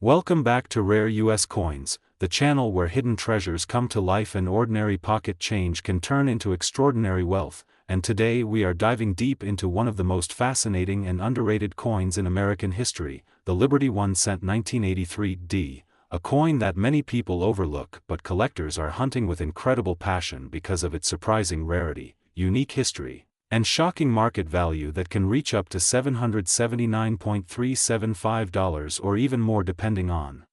Welcome back to Rare US Coins, the channel where hidden treasures come to life and ordinary pocket change can turn into extraordinary wealth, and today we are diving deep into one of the most fascinating and underrated coins in American history, the Liberty 1 cent 1983 D, a coin that many people overlook but collectors are hunting with incredible passion because of its surprising rarity, unique history, and shocking market value that can reach up to $779.375 or even more depending on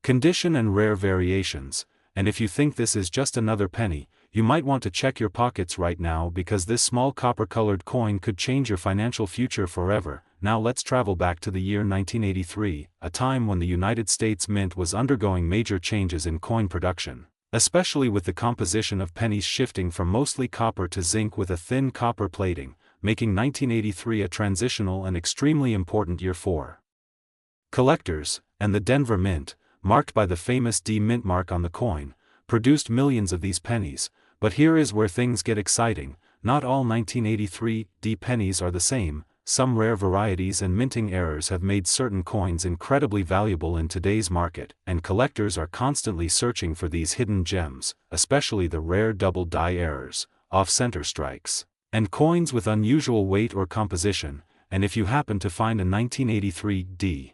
condition and rare variations. And if you think this is just another penny, you might want to check your pockets right now because this small copper-colored coin could change your financial future forever. Now let's travel back to the year 1983, a time when the United States Mint was undergoing major changes in coin production, especially with the composition of pennies shifting from mostly copper to zinc with a thin copper plating, making 1983 a transitional and extremely important year for collectors, and the Denver Mint, marked by the famous D Mint mark on the coin, produced millions of these pennies. But here is where things get exciting. Not all 1983 D pennies are the same. Some rare varieties and minting errors have made certain coins incredibly valuable in today's market, and collectors are constantly searching for these hidden gems, especially the rare double die errors, off-center strikes, and coins with unusual weight or composition. And if you happen to find a 1983 D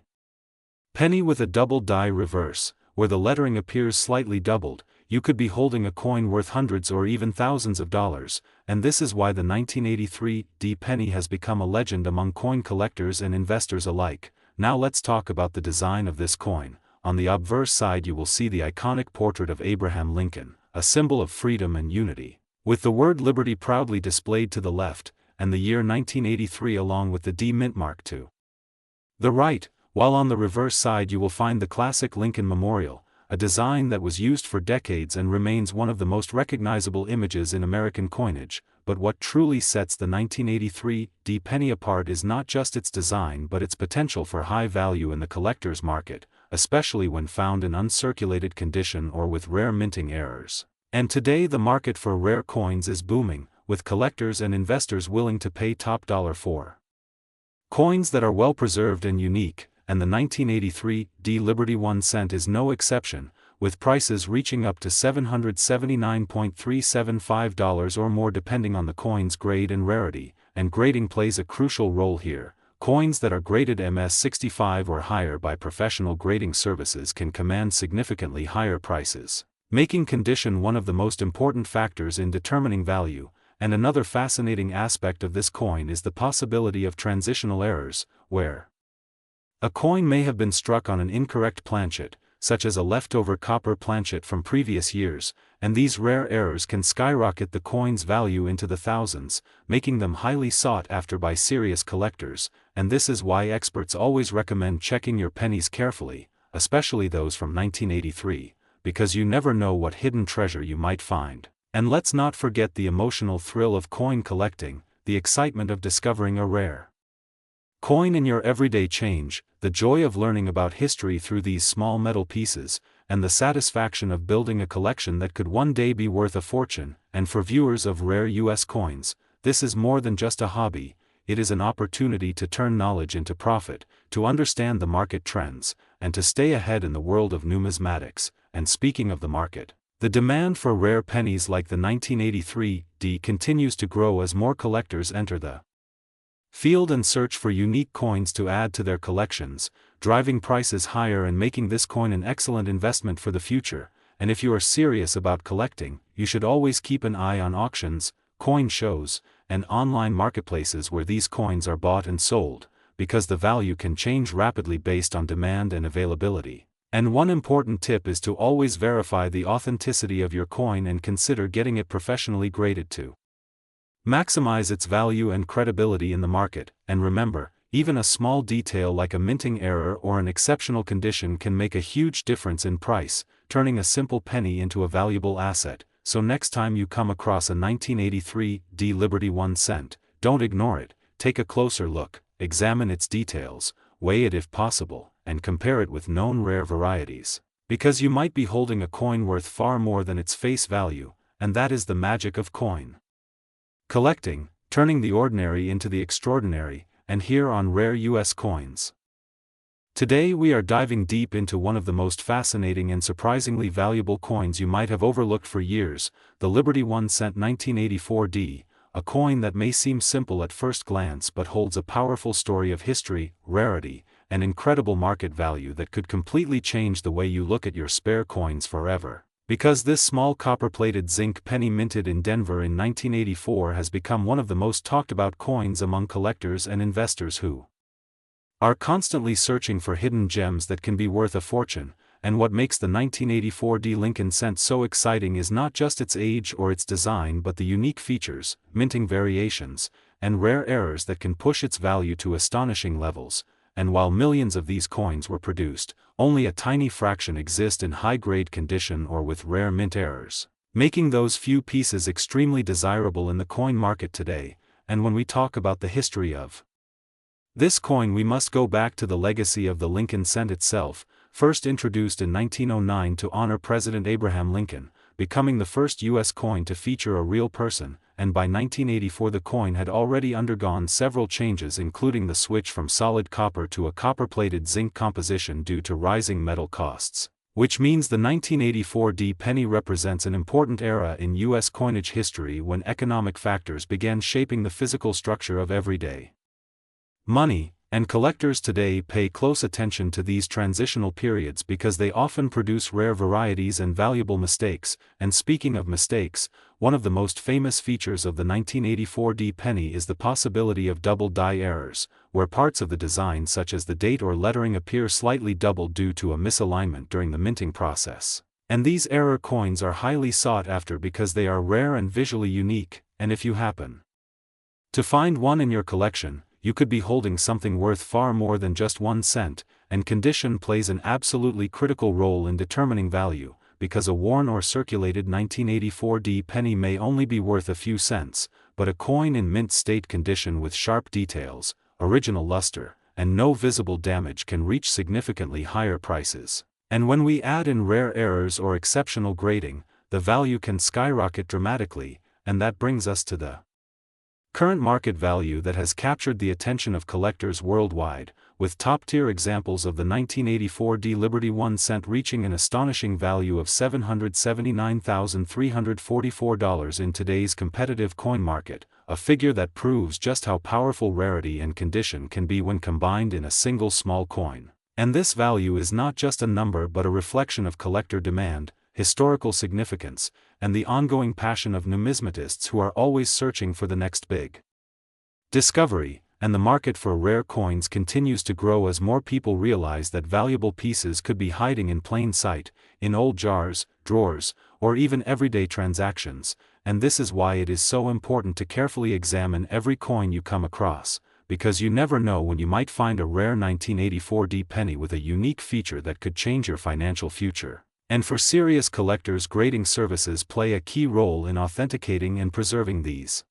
penny with a double die reverse, where the lettering appears slightly doubled, you could be holding a coin worth hundreds or even thousands of dollars, and this is why the 1983 D penny has become a legend among coin collectors and investors alike. Now let's talk about the design of this coin. On the obverse side you will see the iconic portrait of Abraham Lincoln, a symbol of freedom and unity, with the word Liberty proudly displayed to the left, and the year 1983 along with the D Mint mark to the right, while on the reverse side you will find the classic Lincoln Memorial, a design that was used for decades and remains one of the most recognizable images in American coinage. But what truly sets the 1983 D penny apart is not just its design but its potential for high value in the collector's market, especially when found in uncirculated condition or with rare minting errors. And today the market for rare coins is booming, with collectors and investors willing to pay top dollar for coins that are well preserved and unique. And the 1983 D Liberty 1 cent is no exception, with prices reaching up to $779.375 or more depending on the coin's grade and rarity, and grading plays a crucial role here. Coins that are graded MS65 or higher by professional grading services can command significantly higher prices, making condition one of the most important factors in determining value. And another fascinating aspect of this coin is the possibility of transitional errors, where a coin may have been struck on an incorrect planchet, such as a leftover copper planchet from previous years, and these rare errors can skyrocket the coin's value into the thousands, making them highly sought after by serious collectors. And this is why experts always recommend checking your pennies carefully, especially those from 1983, because you never know what hidden treasure you might find. And let's not forget the emotional thrill of coin collecting, the excitement of discovering a rare coin in your everyday change, the joy of learning about history through these small metal pieces, and the satisfaction of building a collection that could one day be worth a fortune. And for viewers of rare US coins, this is more than just a hobby, it is an opportunity to turn knowledge into profit, to understand the market trends, and to stay ahead in the world of numismatics. And speaking of the market, the demand for rare pennies like the 1983 D continues to grow as more collectors enter the field and search for unique coins to add to their collections, driving prices higher and making this coin an excellent investment for the future. And if you are serious about collecting, you should always keep an eye on auctions, coin shows, and online marketplaces where these coins are bought and sold, because the value can change rapidly based on demand and availability. And one important tip is to always verify the authenticity of your coin and consider getting it professionally graded to maximize its value and credibility in the market. And remember, even a small detail like a minting error or an exceptional condition can make a huge difference in price, turning a simple penny into a valuable asset. So next time you come across a 1983 D Liberty 1 cent, don't ignore it, take a closer look, examine its details, weigh it if possible, and compare it with known rare varieties. Because you might be holding a coin worth far more than its face value, and that is the magic of coin collecting, turning the ordinary into the extraordinary. And here on Rare US Coins, Today we are diving deep into one of the most fascinating and surprisingly valuable coins you might have overlooked for years, the Liberty 1 cent 1984D, a coin that may seem simple at first glance but holds a powerful story of history, rarity, and incredible market value that could completely change the way you look at your spare coins forever. Because this small copper-plated zinc penny minted in Denver in 1984 has become one of the most talked about coins among collectors and investors who are constantly searching for hidden gems that can be worth a fortune. And what makes the 1984D Lincoln cent so exciting is not just its age or its design but the unique features, minting variations, and rare errors that can push its value to astonishing levels. And while millions of these coins were produced, only a tiny fraction exist in high-grade condition or with rare mint errors, making those few pieces extremely desirable in the coin market today. And when we talk about the history of this coin, we must go back to the legacy of the Lincoln cent itself, first introduced in 1909 to honor President Abraham Lincoln, becoming the first U.S. coin to feature a real person, and by 1984 the coin had already undergone several changes, including the switch from solid copper to a copper-plated zinc composition due to rising metal costs, which means the 1984D penny represents an important era in U.S. coinage history when economic factors began shaping the physical structure of everyday money, and collectors today pay close attention to these transitional periods because they often produce rare varieties and valuable mistakes. And speaking of mistakes, one of the most famous features of the 1984D penny is the possibility of double die errors, where parts of the design such as the date or lettering appear slightly doubled due to a misalignment during the minting process. And these error coins are highly sought after because they are rare and visually unique, and if you happen to find one in your collection, you could be holding something worth far more than just 1 cent, and condition plays an absolutely critical role in determining value, because a worn or circulated 1984D penny may only be worth a few cents, but a coin in mint state condition with sharp details, original luster, and no visible damage can reach significantly higher prices. And when we add in rare errors or exceptional grading, the value can skyrocket dramatically, and that brings us to the current market value that has captured the attention of collectors worldwide, with top-tier examples of the 1984D Liberty 1 cent reaching an astonishing value of $779,344 in today's competitive coin market, a figure that proves just how powerful rarity and condition can be when combined in a single small coin. And this value is not just a number but a reflection of collector demand, historical significance, and the ongoing passion of numismatists who are always searching for the next big discovery. And the market for rare coins continues to grow as more people realize that valuable pieces could be hiding in plain sight, in old jars, drawers, or even everyday transactions. And this is why it is so important to carefully examine every coin you come across, because you never know when you might find a rare 1984D penny with a unique feature that could change your financial future. And for serious collectors, grading services play a key role in authenticating and preserving these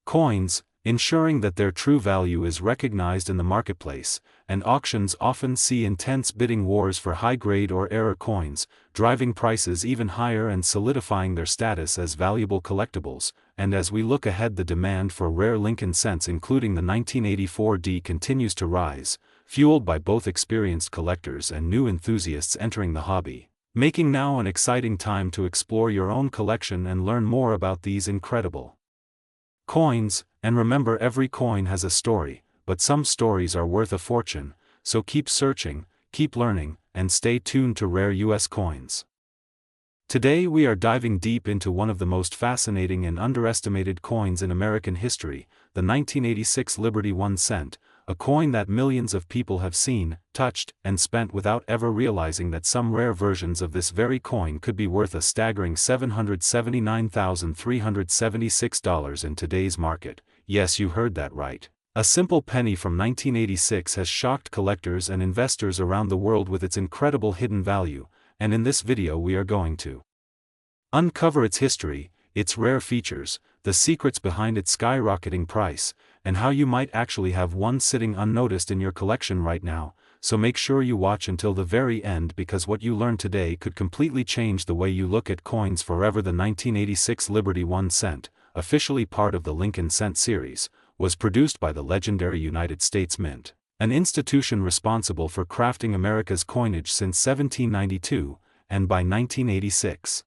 coins, ensuring that their true value is recognized in the marketplace. And auctions often see intense bidding wars for high-grade or error coins, driving prices even higher and solidifying their status as valuable collectibles. And as we look ahead, the demand for rare Lincoln cents, including the 1984D, continues to rise, fueled by both experienced collectors and new enthusiasts entering the hobby, making now an exciting time to explore your own collection and learn more about these incredible coins. And remember, every coin has a story, but some stories are worth a fortune, so keep searching, keep learning, and stay tuned to Rare US Coins. Today we are diving deep into one of the most fascinating and underestimated coins in American history, the 1986 Liberty 1 cent, a coin that millions of people have seen, touched, and spent without ever realizing that some rare versions of this very coin could be worth a staggering $779,376 in today's market. Yes, you heard that right. A simple penny from 1986 has shocked collectors and investors around the world with its incredible hidden value, and in this video we are going to uncover its history, its rare features, the secrets behind its skyrocketing price, and how you might actually have one sitting unnoticed in your collection right now. So make sure you watch until the very end, because what you learn today could completely change the way you look at coins forever. The 1986 Liberty 1 cent, officially part of the Lincoln cent series, was produced by the legendary United States Mint. an institution responsible for crafting America's coinage since 1792, and by 1986.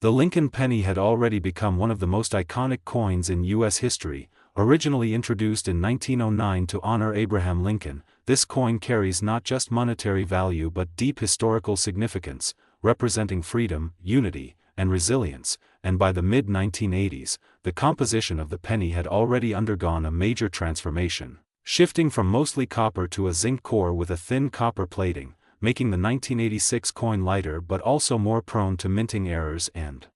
The Lincoln penny had already become one of the most iconic coins in U.S. history. Originally introduced in 1909 to honor Abraham Lincoln, this coin carries not just monetary value but deep historical significance, representing freedom, unity, and resilience, and by the mid-1980s, the composition of the penny had already undergone a major transformation, shifting from mostly copper to a zinc core with a thin copper plating, making the 1986 coin lighter but also more prone to minting errors and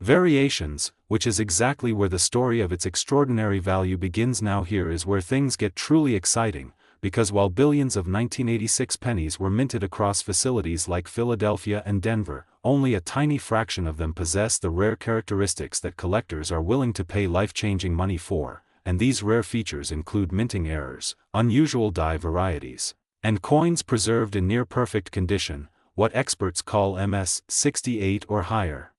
variations, which is exactly where the story of its extraordinary value begins. Now here is where things get truly exciting, because while billions of 1986 pennies were minted across facilities like Philadelphia and Denver, only a tiny fraction of them possess the rare characteristics that collectors are willing to pay life-changing money for, and these rare features include minting errors, unusual die varieties, and coins preserved in near-perfect condition, what experts call MS-68 or higher.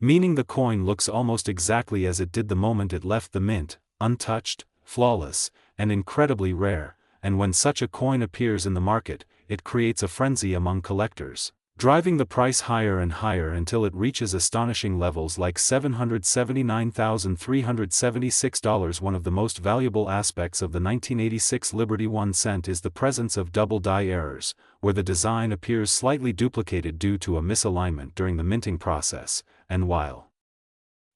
Meaning the coin looks almost exactly as it did the moment it left the mint, untouched, flawless, and incredibly rare, and when such a coin appears in the market, it creates a frenzy among collectors, driving the price higher and higher until it reaches astonishing levels like $779,376. One of the most valuable aspects of the 1986 Liberty 1 cent is the presence of double die errors, where the design appears slightly duplicated due to a misalignment during the minting process, and while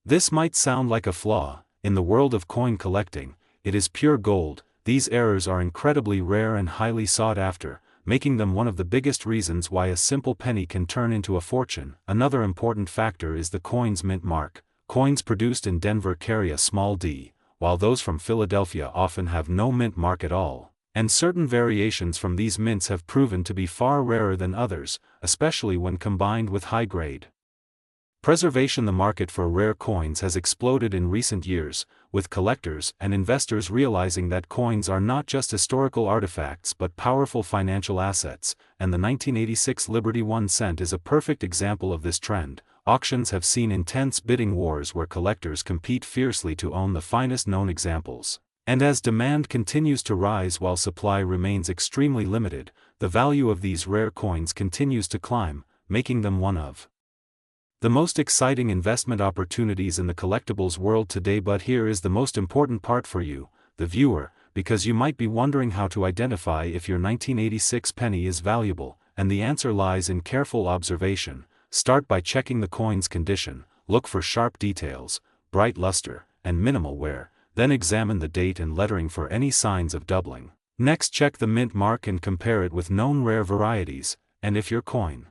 this might sound like a flaw, in the world of coin collecting, it is pure gold. These errors are incredibly rare and highly sought after, making them one of the biggest reasons why a simple penny can turn into a fortune. Another important factor is the coin's mint mark. Coins produced in Denver carry a small d, while those from Philadelphia often have no mint mark at all, and certain variations from these mints have proven to be far rarer than others, especially when combined with high-grade preservation. The market for rare coins has exploded in recent years, with collectors and investors realizing that coins are not just historical artifacts but powerful financial assets, and the 1986 Liberty 1 cent is a perfect example of this trend. Auctions have seen intense bidding wars where collectors compete fiercely to own the finest known examples, and as demand continues to rise while supply remains extremely limited, the value of these rare coins continues to climb, making them one of the most exciting investment opportunities in the collectibles world today. But here is the most important part for you, the viewer, because you might be wondering how to identify if your 1986 penny is valuable, and the answer lies in careful observation. Start by checking the coin's condition, look for sharp details, bright luster, and minimal wear, then examine the date and lettering for any signs of doubling. Next, check the mint mark and compare it with known rare varieties, and if your coin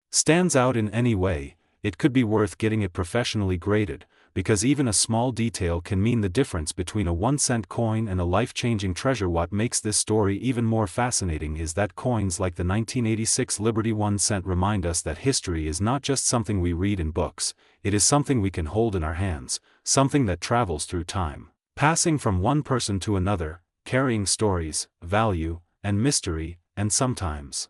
stands out in any way, it could be worth getting it professionally graded, because even a small detail can mean the difference between a 1-cent coin and a life-changing treasure. What makes this story even more fascinating is that coins like the 1986 Liberty 1 cent remind us that history is not just something we read in books, it is something we can hold in our hands, something that travels through time, passing from one person to another, carrying stories, value, and mystery, and sometimes,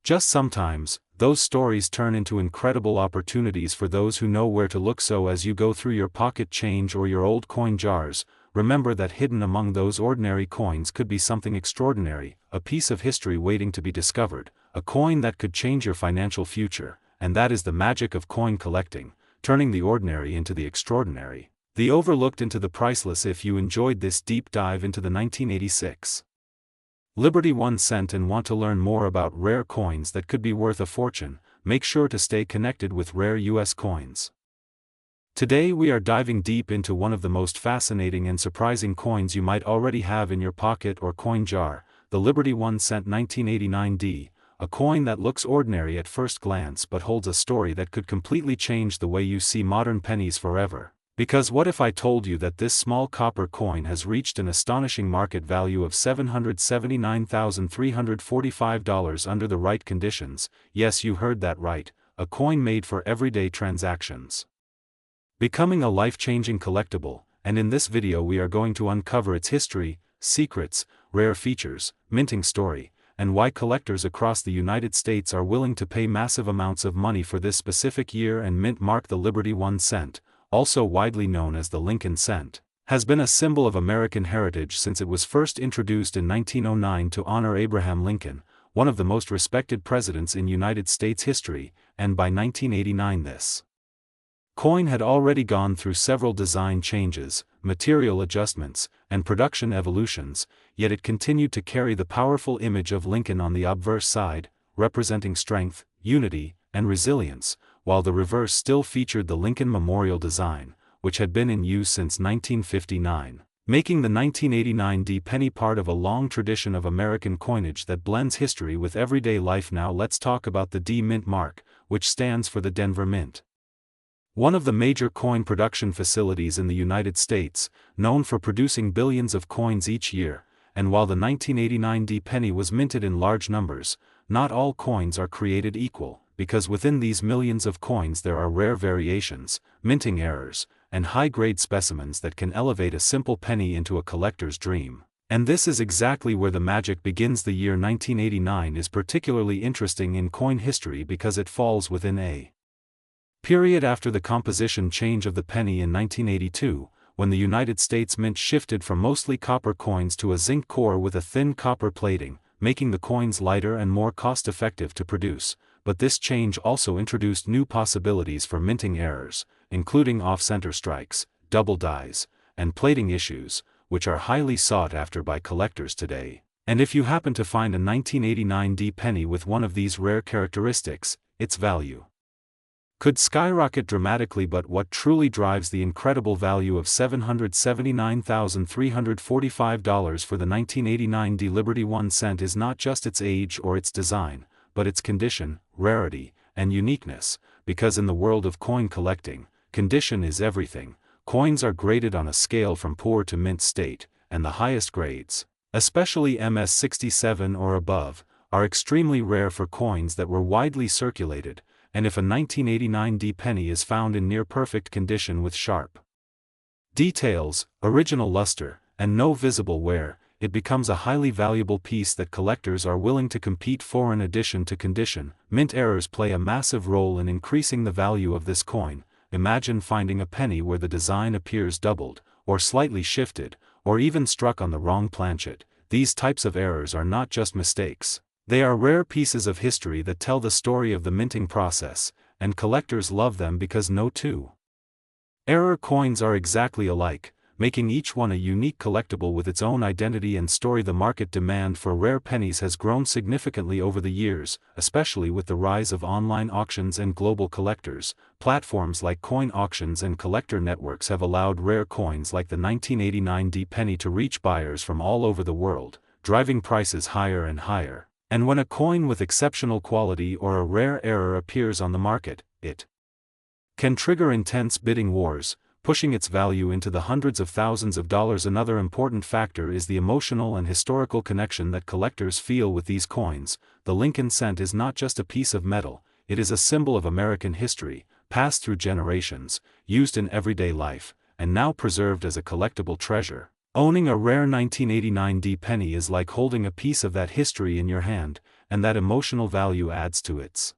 just sometimes, those stories turn into incredible opportunities for those who know where to look. So as you go through your pocket change or your old coin jars, remember that hidden among those ordinary coins could be something extraordinary, a piece of history waiting to be discovered, a coin that could change your financial future. And that is the magic of coin collecting, turning the ordinary into the extraordinary, the overlooked into the priceless. If you enjoyed this deep dive into the 1986 Liberty 1 cent and want to learn more about rare coins that could be worth a fortune, make sure to stay connected with Rare US Coins. Today we are diving deep into one of the most fascinating and surprising coins you might already have in your pocket or coin jar, the Liberty 1 cent 1989D, a coin that looks ordinary at first glance but holds a story that could completely change the way you see modern pennies forever. Because what if I told you that this small copper coin has reached an astonishing market value of $779,345 under the right conditions? Yes, you heard that right, a coin made for everyday transactions, becoming a life-changing collectible. And in this video we are going to uncover its history, secrets, rare features, minting story, and why collectors across the United States are willing to pay massive amounts of money for this specific year and mint mark. The Liberty 1 cent, also widely known as the Lincoln cent, has been a symbol of American heritage since it was first introduced in 1909 to honor Abraham Lincoln, one of the most respected presidents in United States history, and by 1989 this coin had already gone through several design changes, material adjustments, and production evolutions, yet it continued to carry the powerful image of Lincoln on the obverse side, representing strength, unity, and resilience, while the reverse still featured the Lincoln Memorial design, which had been in use since 1959, making the 1989 D penny part of a long tradition of American coinage that blends history with everyday life. Now let's talk about the D Mint mark, which stands for the Denver Mint. One of the major coin production facilities in the United States, known for producing billions of coins each year, and while the 1989 D penny was minted in large numbers, not all coins are created equal, because within these millions of coins there are rare variations, minting errors, and high-grade specimens that can elevate a simple penny into a collector's dream. And this is exactly where the magic begins. The year 1989 is particularly interesting in coin history because it falls within a period after the composition change of the penny in 1982, when the United States Mint shifted from mostly copper coins to a zinc core with a thin copper plating, making the coins lighter and more cost-effective to produce. But this change also introduced new possibilities for minting errors, including off-center strikes, double dies, and plating issues, which are highly sought after by collectors today. And if you happen to find a 1989 D penny with one of these rare characteristics, its value could skyrocket dramatically. But what truly drives the incredible value of $779,345 for the 1989 D Liberty 1 cent is not just its age or its design, but its condition, rarity, and uniqueness, because in the world of coin collecting, condition is everything. Coins are graded on a scale from poor to mint state, and the highest grades, especially MS-67 or above, are extremely rare for coins that were widely circulated, and if a 1989 D penny is found in near-perfect condition with sharp details, original luster, and no visible wear, it becomes a highly valuable piece that collectors are willing to compete for. In addition to condition, mint errors play a massive role in increasing the value of this coin. Imagine finding a penny where the design appears doubled, or slightly shifted, or even struck on the wrong planchet. These types of errors are not just mistakes. They are rare pieces of history that tell the story of the minting process, and collectors love them because no two error coins are exactly alike, making each one a unique collectible with its own identity and story. The market demand for rare pennies has grown significantly over the years, especially with the rise of online auctions and global collectors. Platforms like coin auctions and collector networks have allowed rare coins like the 1989 D penny to reach buyers from all over the world, driving prices higher and higher. And when a coin with exceptional quality or a rare error appears on the market, it can trigger intense bidding wars, pushing its value into the hundreds of thousands of dollars. Another important factor is the emotional and historical connection that collectors feel with these coins. The Lincoln cent is not just a piece of metal, it is a symbol of American history, passed through generations, used in everyday life, and now preserved as a collectible treasure. Owning a rare 1989 D penny is like holding a piece of that history in your hand, and that emotional value adds to its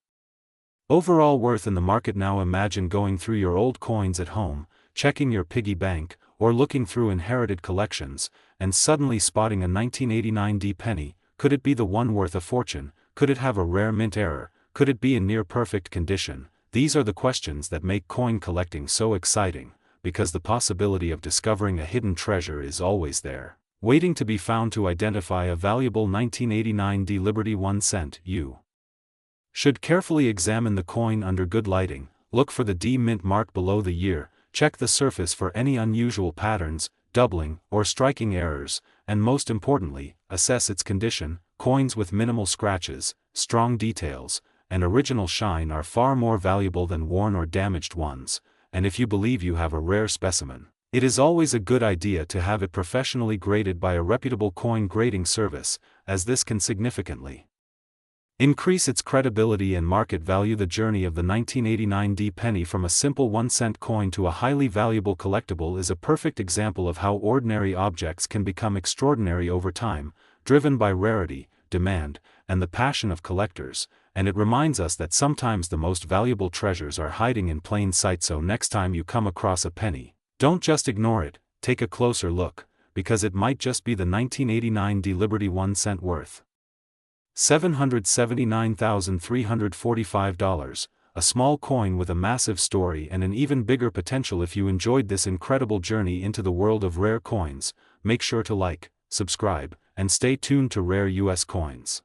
overall worth in the market. Now imagine going through your old coins at home, checking your piggy bank, or looking through inherited collections, and suddenly spotting a 1989 D penny. Could it be the one worth a fortune? Could it have a rare mint error? Could it be in near-perfect condition? These are the questions that make coin collecting so exciting, because the possibility of discovering a hidden treasure is always there, waiting to be found. To identify a valuable 1989 D Liberty 1 cent, you should carefully examine the coin under good lighting, look for the D Mint mark below the year, check the surface for any unusual patterns, doubling, or striking errors, and most importantly, assess its condition. Coins with minimal scratches, strong details, and original shine are far more valuable than worn or damaged ones. And if you believe you have a rare specimen, it is always a good idea to have it professionally graded by a reputable coin grading service, as this can significantly increase its credibility and market value. The journey of the 1989 D penny from a simple 1-cent coin to a highly valuable collectible is a perfect example of how ordinary objects can become extraordinary over time, driven by rarity, demand, and the passion of collectors. And it reminds us that sometimes the most valuable treasures are hiding in plain sight. So next time you come across a penny, don't just ignore it, take a closer look, because it might just be the 1989 D Liberty 1 cent worth $779,345, a small coin with a massive story and an even bigger potential. If you enjoyed this incredible journey into the world of rare coins, make sure to like, subscribe, and stay tuned to Rare US Coins.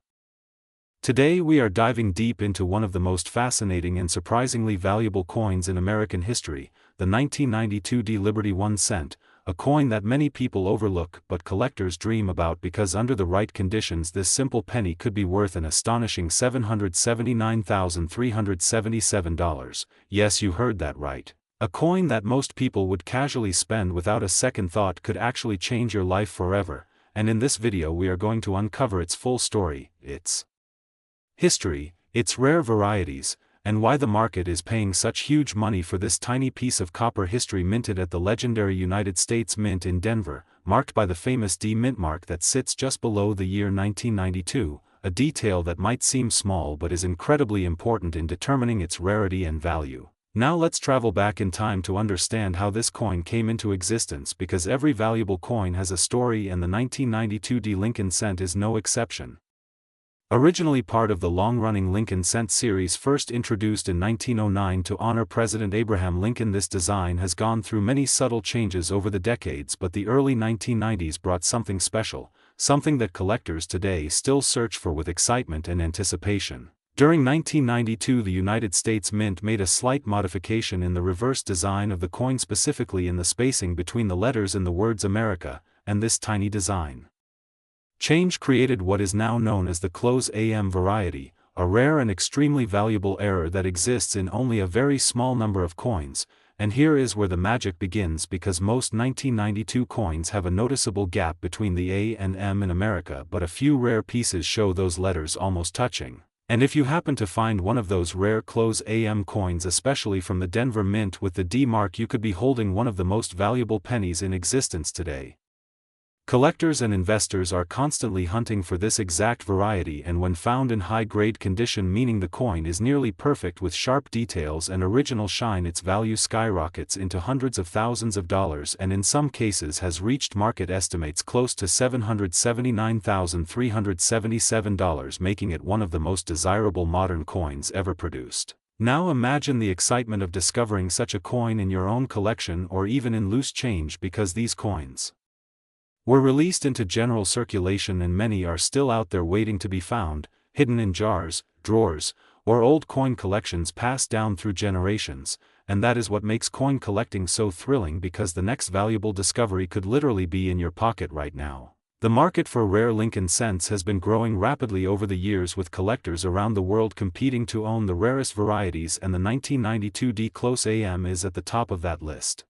Today we are diving deep into one of the most fascinating and surprisingly valuable coins in American history, the 1992 D Liberty 1 cent, a coin that many people overlook but collectors dream about because under the right conditions this simple penny could be worth an astonishing $779,377. Yes, you heard that right. A coin that most people would casually spend without a second thought could actually change your life forever, and in this video we are going to uncover its full story, its history, its rare varieties, and why the market is paying such huge money for this tiny piece of copper history minted at the legendary United States Mint in Denver, marked by the famous D Mint mark that sits just below the year 1992, a detail that might seem small but is incredibly important in determining its rarity and value. Now let's travel back in time to understand how this coin came into existence, because every valuable coin has a story and the 1992 D Lincoln cent is no exception. Originally part of the long-running Lincoln cent series first introduced in 1909 to honor President Abraham Lincoln, this design has gone through many subtle changes over the decades, but the early 1990s brought something special, something that collectors today still search for with excitement and anticipation. During 1992, the United States Mint made a slight modification in the reverse design of the coin, specifically in the spacing between the letters and the words America, and this tiny design change created what is now known as the close AM variety, a rare and extremely valuable error that exists in only a very small number of coins, and here is where the magic begins, because most 1992 coins have a noticeable gap between the A and M in America, but a few rare pieces show those letters almost touching. And if you happen to find one of those rare close AM coins, especially from the Denver Mint with the D mark, you could be holding one of the most valuable pennies in existence today. Collectors and investors are constantly hunting for this exact variety, and when found in high-grade condition, meaning the coin is nearly perfect with sharp details and original shine, its value skyrockets into hundreds of thousands of dollars and in some cases has reached market estimates close to $779,377, making it one of the most desirable modern coins ever produced. Now imagine the excitement of discovering such a coin in your own collection or even in loose change, because these coins were released into general circulation and many are still out there waiting to be found, hidden in jars, drawers, or old coin collections passed down through generations, and that is what makes coin collecting so thrilling, because the next valuable discovery could literally be in your pocket right now. The market for rare Lincoln cents has been growing rapidly over the years, with collectors around the world competing to own the rarest varieties, and the 1992 D Close AM is at the top of that list.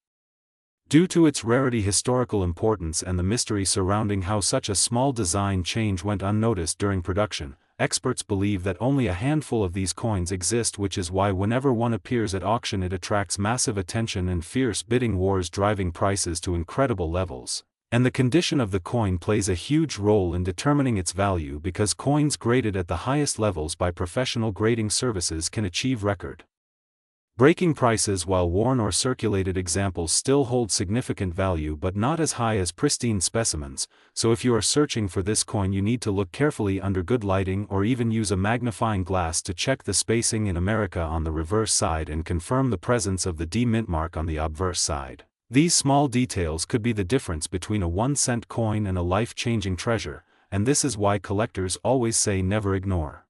Due to its rarity, historical importance, and the mystery surrounding how such a small design change went unnoticed during production, experts believe that only a handful of these coins exist, which is why whenever one appears at auction it attracts massive attention and fierce bidding wars, driving prices to incredible levels. And the condition of the coin plays a huge role in determining its value, because coins graded at the highest levels by professional grading services can achieve record-breaking prices, while worn or circulated examples still hold significant value but not as high as pristine specimens. So if you are searching for this coin, you need to look carefully under good lighting or even use a magnifying glass to check the spacing in America on the reverse side and confirm the presence of the D Mint mark on the obverse side. These small details could be the difference between a 1-cent coin and a life-changing treasure, and this is why collectors always say never ignore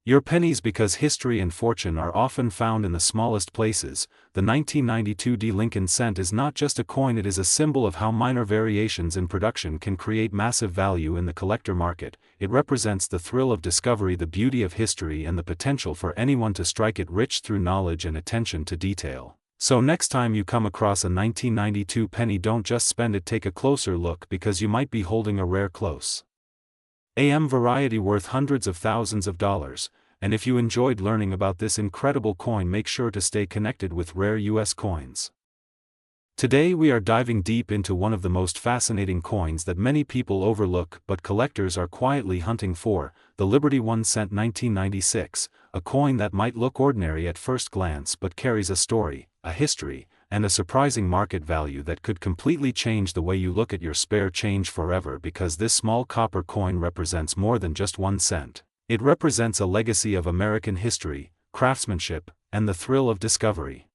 your pennies, because history and fortune are often found in the smallest places. The 1992 D Lincoln cent is not just a coin, it is a symbol of how minor variations in production can create massive value in the collector market. It represents the thrill of discovery, the beauty of history, and the potential for anyone to strike it rich through knowledge and attention to detail. So next time you come across a 1992 penny, don't just spend it, take a closer look, because you might be holding a rare close AM variety worth hundreds of thousands of dollars. And if you enjoyed learning about this incredible coin, make sure to stay connected with Rare US Coins. Today we are diving deep into one of the most fascinating coins that many people overlook but collectors are quietly hunting for, the Liberty 1 cent 1996, a coin that might look ordinary at first glance but carries a story, a history, and a surprising market value that could completely change the way you look at your spare change forever, because this small copper coin represents more than just 1 cent. It represents a legacy of American history, craftsmanship, and the thrill of discovery.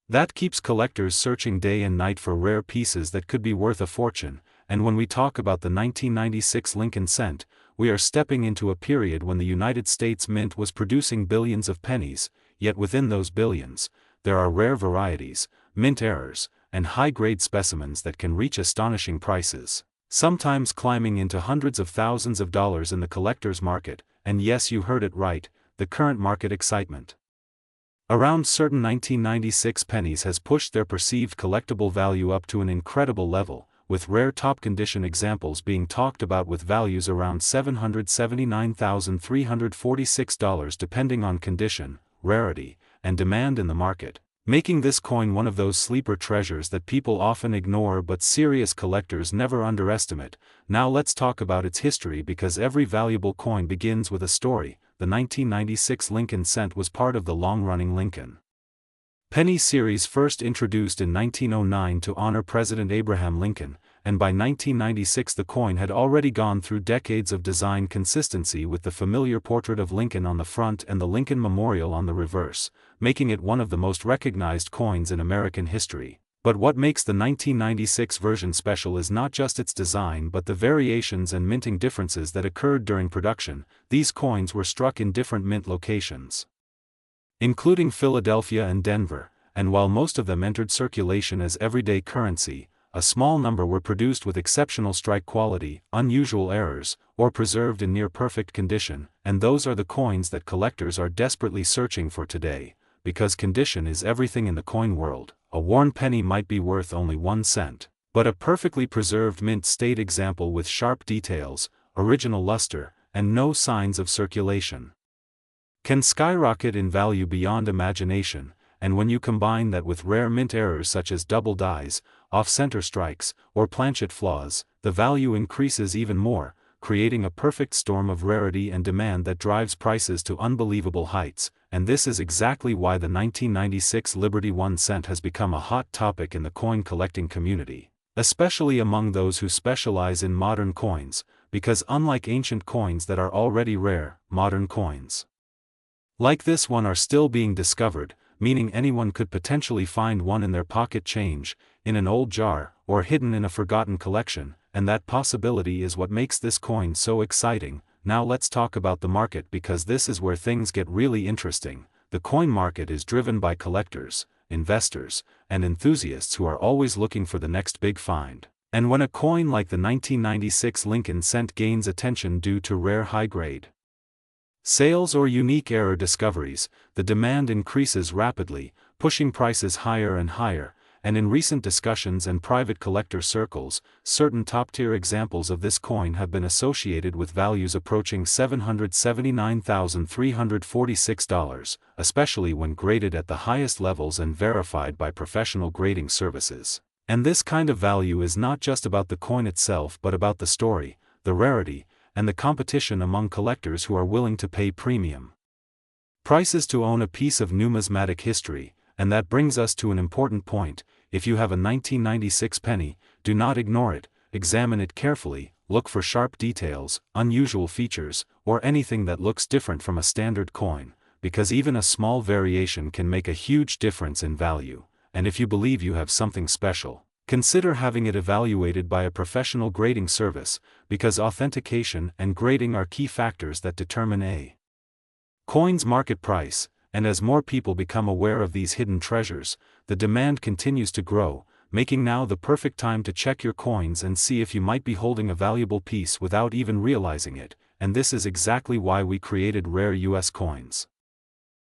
That keeps collectors searching day and night for rare pieces that could be worth a fortune. And when we talk about the 1996 Lincoln cent, we are stepping into a period when the United States Mint was producing billions of pennies, yet within those billions, there are rare varieties, mint errors, and high-grade specimens that can reach astonishing prices, sometimes climbing into hundreds of thousands of dollars in the collector's market. And yes, you heard it right, the current market excitement around certain 1996 pennies has pushed their perceived collectible value up to an incredible level, with rare top-condition examples being talked about with values around $779,346 depending on condition, rarity, and demand in the market, making this coin one of those sleeper treasures that people often ignore but serious collectors never underestimate. Now let's talk about its history, because every valuable coin begins with a story. The 1996 Lincoln cent was part of the long-running Lincoln penny series, first introduced in 1909 to honor President Abraham Lincoln, and by 1996 the coin had already gone through decades of design consistency, with the familiar portrait of Lincoln on the front and the Lincoln Memorial on the reverse, making it one of the most recognized coins in American history. But what makes the 1996 version special is not just its design but the variations and minting differences that occurred during production. These coins were struck in different mint locations, including Philadelphia and Denver, and while most of them entered circulation as everyday currency, a small number were produced with exceptional strike quality, unusual errors, or preserved in near-perfect condition, and those are the coins that collectors are desperately searching for today, because condition is everything in the coin world. A worn penny might be worth only 1 cent, but a perfectly preserved mint state example with sharp details, original luster, and no signs of circulation can skyrocket in value beyond imagination. And when you combine that with rare mint errors such as double dies, off-center strikes, or planchet flaws, the value increases even more, creating a perfect storm of rarity and demand that drives prices to unbelievable heights. And this is exactly why the 1996 Liberty 1 cent has become a hot topic in the coin collecting community, especially among those who specialize in modern coins, because unlike ancient coins that are already rare, modern coins like this one are still being discovered, meaning anyone could potentially find one in their pocket change, in an old jar, or hidden in a forgotten collection, and that possibility is what makes this coin so exciting. Now let's talk about the market, because this is where things get really interesting. The coin market is driven by collectors, investors, and enthusiasts who are always looking for the next big find. And when a coin like the 1996 Lincoln cent gains attention due to rare high-grade sales or unique error discoveries, the demand increases rapidly, pushing prices higher and higher. And in recent discussions and private collector circles, certain top-tier examples of this coin have been associated with values approaching $779,346, especially when graded at the highest levels and verified by professional grading services. And this kind of value is not just about the coin itself but about the story, the rarity, and the competition among collectors who are willing to pay premium prices to own a piece of numismatic history. And that brings us to an important point. If you have a 1996 penny, do not ignore it, examine it carefully, look for sharp details, unusual features, or anything that looks different from a standard coin, because even a small variation can make a huge difference in value. And if you believe you have something special, consider having it evaluated by a professional grading service, because authentication and grading are key factors that determine a coin's market price. And as more people become aware of these hidden treasures, the demand continues to grow, making now the perfect time to check your coins and see if you might be holding a valuable piece without even realizing it. And this is exactly why we created Rare US Coins.